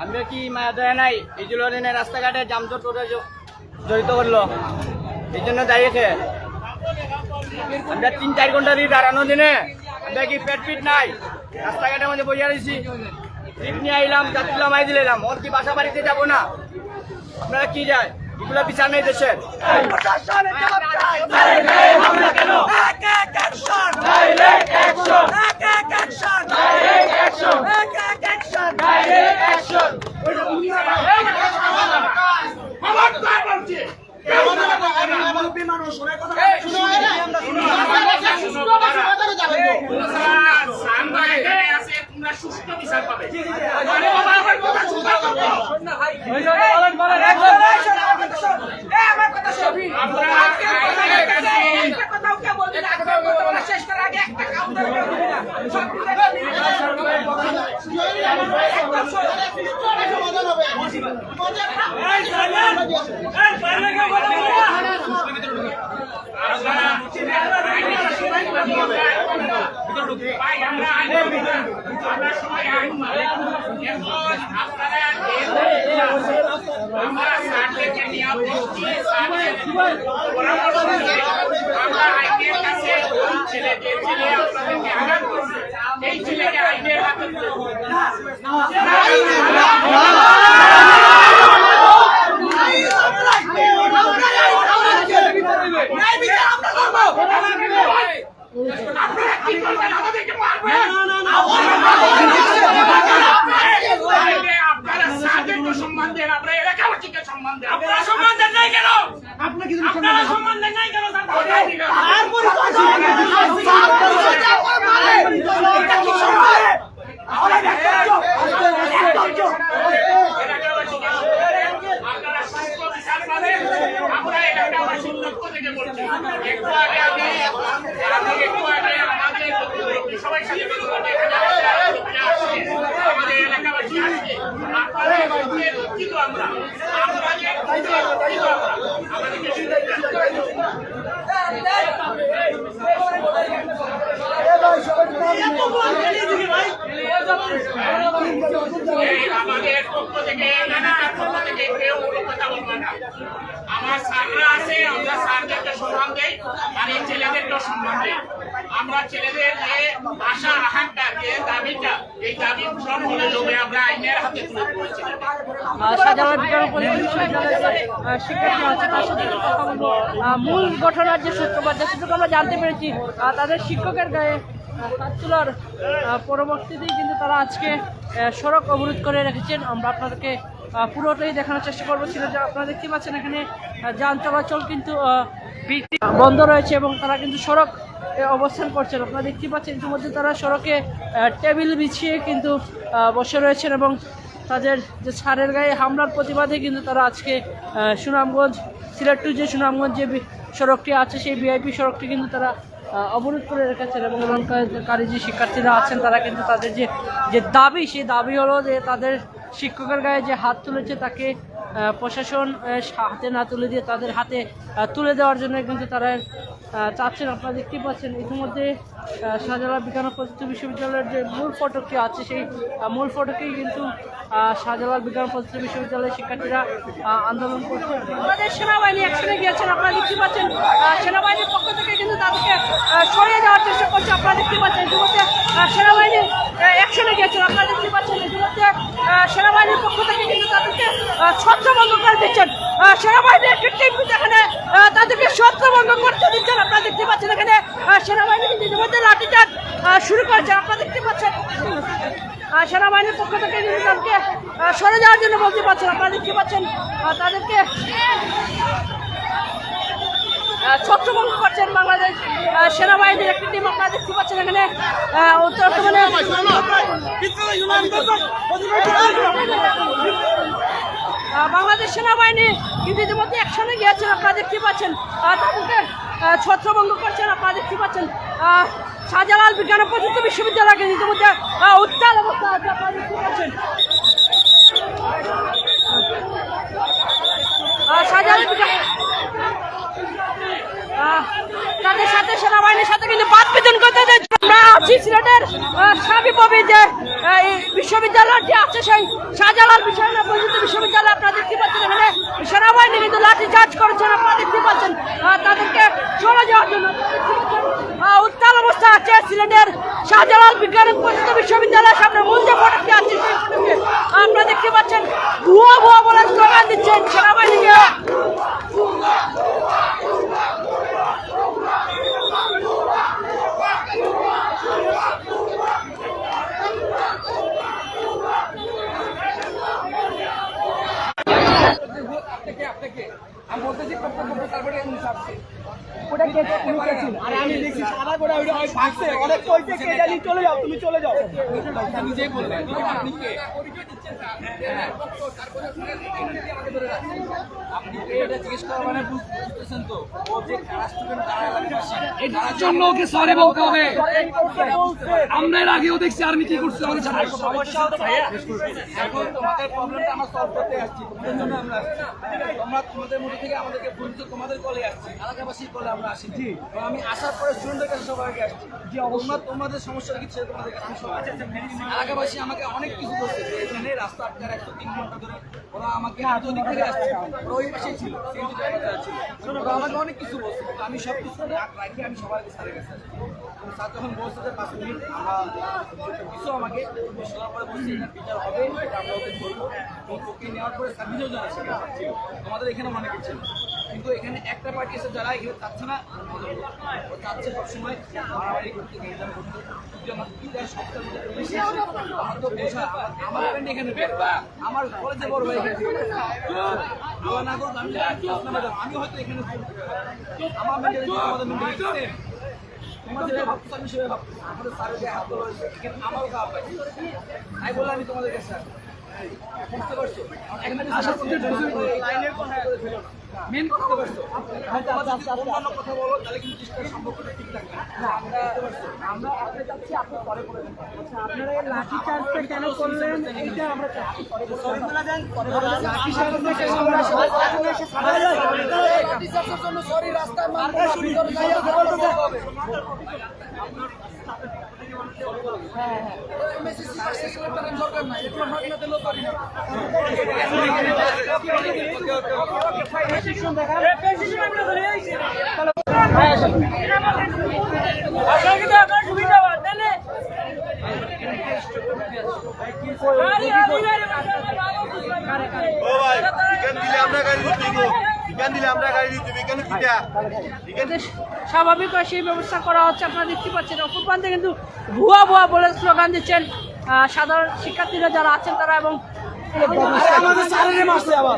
আমরা কি মায়া দয়া নাই এই জন্য রাস্তাঘাটে জামজট করে জড়িত করলো এই জন্য দাঁড়িয়েছে। আমরা ৩-৪ ঘন্টা দিয়ে দাঁড়ানো দিনে আমরা কি পেট পিট নাই রাস্তাঘাটের মধ্যে বইয়া রয়েছি। ট্রিপ নিয়ে আইলাম, যাত্রী নামাই দিলাম, ওর কি বাসা বাড়িতে যাবো না? আপনারা কি যায় এগুলো বিচার নেই দেশের। এই ছেলেকে আইনের হাতে আপনারা সম্মান দেন, আপনারা এলাকাবাসীকে সম্মান দেন। আপনারা সম্মান দেন নাই কেন? আপনারা সম্মান দেন নাই কেন? আমরা এলাকাবাসীর পক্ষ থেকে বলছি, একটু আগে আমাদের সবাই সাথে আমাদের এলাকাবাসী আসছে, আপনারা দুঃখিত আমরা আমাদের পক্ষ থেকে পক্ষ থেকে কেউ কথা বলবে না। আমার স্যাররা আছে, আমরা স্যারদেরকে সম্মান দেই আর এই ছেলেদেরকেও সম্মান দেই। আমরা ছেলেদের যে আশা আকাঙ্ক্ষা যে দাবিটা, এই দাবি পূরণ হলে লোভে আমরা আইনের হাতে তুলে পড়েছি। মূল ঘটনার যে সূত্রপাত যেটুকু আমরা জানতে পেরেছি, তাদের শিক্ষকের গায়ে হাত তোলার পরবর্তীতেই কিন্তু তারা আজকে সড়ক অবরোধ করে রেখেছেন। আমরা আপনাদেরকে পুরোটাই দেখানোর চেষ্টা করবো। ছিল যে আপনারা দেখতে পাচ্ছেন এখানে যান চলাচল কিন্তু বন্ধ রয়েছে এবং তারা কিন্তু সড়ক অবস্থান করছেন। আপনারা দেখতে পাচ্ছেন ইতিমধ্যে তারা সড়কে টেবিল বিছিয়ে কিন্তু বসে রয়েছেন এবং তাদের যে ছাড়ের গায়ে হামলার প্রতিবাদে কিন্তু তারা আজকে সুনামগঞ্জ সিলেট টু যে সুনামগঞ্জ যে সড়কটি আছে সেই ভিআইপি সড়কটি কিন্তু তারা অবরোধ করে রেখেছেন এবং এলাকারী যে শিক্ষার্থীরা আছেন তারা কিন্তু তাদের যে দাবি, সেই দাবি হলো যে তাদের শিক্ষকের গায়ে যে হাত তুলেছে তাকে প্রশাসন হাতে না তুলে দিয়ে তাদের হাতে তুলে দেওয়ার জন্য কিন্তু তারা চাচ্ছেন। আপনারা দেখতেই পাচ্ছেন ইতিমধ্যে শাহজালাল বিজ্ঞান ও প্রযুক্তি বিশ্ববিদ্যালয়ের যে মূল ফটকটি আছে সেই মূল ফটকেই কিন্তু শাহজালাল বিজ্ঞান ও প্রযুক্তি বিশ্ববিদ্যালয়ের শিক্ষার্থীরা আন্দোলন করছেন। আমাদের সেনাবাহিনী অ্যাকশনে গিয়েছেন, আপনারা দেখতে পাচ্ছেন সেনাবাহিনীর পক্ষ থেকে কিন্তু তাদেরকে সরিয়ে দেওয়ার চেষ্টা করছে। আপনারা দেখতে পাচ্ছেন ইতিমধ্যে সেনাবাহিনী অ্যাকশনে গিয়েছেন, আপনারা দেখতে পাচ্ছেন ইতিমধ্যে সেনাবাহিনীর পক্ষ থেকে কিন্তু তাদেরকে ছত্রভঙ্গ করে দিচ্ছেন। সেনাবাহিনীর একটি টিম এখানে তাদেরকে ছত্রভঙ্গ করতে শুরু করেছেন। আপনারা দেখতে পাচ্ছেন সেনাবাহিনীর পক্ষ থেকে কিন্তু তাদেরকে সরে যাওয়ার জন্য বলতে পারছেন। আপনারা দেখতে পাচ্ছেন তাদেরকে ছত্রভঙ্গ করছেন বাংলাদেশ সেনাবাহিনীর একটি টিম। আপনারা দেখতে পাচ্ছেন এখানে বাংলাদেশ সেনাবাহিনী কিন্তু ইতিমধ্যে অ্যাকশনে গিয়েছেন। আপনারা দেখতে পাচ্ছেন তাদেরকে ছত্রভঙ্গ করছেন। আপনারা দেখতে পাচ্ছেন শাহজালাল বিজ্ঞান ও প্রযুক্তি বিশ্ববিদ্যালয়কে ইতিমধ্যে উত্তাল অবস্থা আছে। আপনারা দেখতে পাচ্ছেন শাহজালাল বিজ্ঞান তাদের সাথে সেনাবাহিনীর সাথে কিন্তু বাদ বিতরণ করতে আমরা আছি সিলেটের সাবিপ্রবি যে বিশ্ববিদ্যালয়টি আছে সেই শাহজালাল প্রযুক্তি বিশ্ববিদ্যালয়। আপনারা দেখতে পাচ্ছেন এখানে সেনাবাহিনী কিন্তু লাঠি চার্জ করেছেন। আপনারা দেখতে পাচ্ছেন তাদেরকে সরে যাওয়ার জন্য উত্তাল অবস্থা আছে সিলেটের শাহজালাল বিজ্ঞান ও প্রযুক্তি বিশ্ববিদ্যালয়ের সামনে মূল যে ফটকটি আছে সেই ফটকে আপনারা দেখতে পাচ্ছেন ভুয়া ভুয়া বলে স্লোগান দিচ্ছেন সেনাবাহিনীকে। আমি দেখছি সারা করে অনেক চলে যাও, তুমি চলে যাও। নিজেই বললেন আপনি কে? আপনি এটা জিজ্ঞেস করা মানে বুঝতেছেন তো ও যে কারা স্টুডেন্ট কারা এলাকাবাসী এটার জন্য ওকে সরি বলতে হবে। আমরা এর আগেও দেখছি আর্মি কি করছে আমাদের সাথে। সমস্যা হতো ভাইয়া, এখন তোমাদের প্রবলেমটা আমরা সলভ করতে আসছি, তোমাদের জন্য আমরা আসছি। তোমরা তোমাদের মধ্যে থেকে আমাদেরকে বলছো তোমাদের কলে আসছি, এলাকাবাসীর কলে আমরা আসি। জি, আমি আসার পরে স্টুডেন্টদের কাছে সবাইকে আসছি। জি, অবশ্যই তোমাদের সমস্যা কি ছিল তোমাদের কাছে সবাই। এলাকাবাসী আমাকে অনেক কিছু বলছে যে এখানে রাস্তা আটকে রাখতো 3 ঘন্টা ধরে। ওরা আমাকে আন্তরিক থেকে আসছে, ওরা ওই পাশে ছিল, ওরা আমাকে অনেক কিছু বলছে। আমি সব কিছু রাখি, আমি সবাইকে স্যারের কাছে আসছি। স্যার যখন বলছে যে 5 মিনিট কিছু আমাকে শোনার পরে বলছি এটা বিচার হবে, এটা আমরা ওকে করবো। ওকে নেওয়ার পরে স্যার নিজেও জানাচ্ছে তোমাদের এখানে অনেকে ছিল, কিন্তু এখানে একটা পার্টি আছে যারা এখানে চাচ্ছে না, ও চাচ্ছে সবসময় মারামারি করতে, গ্রেফতার করতে। আমার পিতার সপ্তাহ আমার তো বোঝা, আমার ফ্রেন্ড এখানে আমার কলেজে বড় ভাই এখানে আমার না করবো, আমি হয়তো এখানে আমার মেন্টালিটি আমাদের মেন্টালিটি তোমার যেভাবে ভাবছো আমি সেভাবে ভাবছি। আমাদের স্যারের হাত রয়েছে, আমারও খারাপ লাগে, তাই বলে আমি তোমাদের কাছে বুঝতে পারছো লাইনের কথা মেন করতে পারছো। অন্যান্য কথা বলো তাহলে কিন্তু চেষ্টার সম্পর্কটা ঠিক থাকবে। আমরা আপনি চাচ্ছি আপনি পরে করে দেন। আচ্ছা, আপনারা এই লাঠি চার্জটা কেন করলেন এইটা আমরা চাচ্ছি পরে দেন। লাঠি চার্জটা কেন আমরা লাঠি চার্জের জন্য সরি রাস্তায় মার্কা শুরু করে হবে। হ্যাঁ হ্যাঁ মেসেজ আসছে সেটা দরকার নাই, এটা ভাগনা দিলো করি না। প্রেসিডেন্ট দেখা প্রেসিডেন্ট আমরা ধরে আইছি চলো আসলে কি আপনার সুবিধা দেন ও ভাই চিকেন দিলে আমরা গাড়ি দিব, চিকেন দিলে আমরা গাড়ি দিব, চিকেন কিটা চিকেন স্বাভাবিক সেই ব্যবস্থা করা হচ্ছে। আপনারা দেখতে পাচ্ছেন অপর প্রান্তে কিন্তু ভুয়া ভুয়া বলে স্লোগান দিচ্ছেন সাধারণ শিক্ষার্থীরা যারা আছেন তারা, এবং আমাদের স্যারের মারছে আবার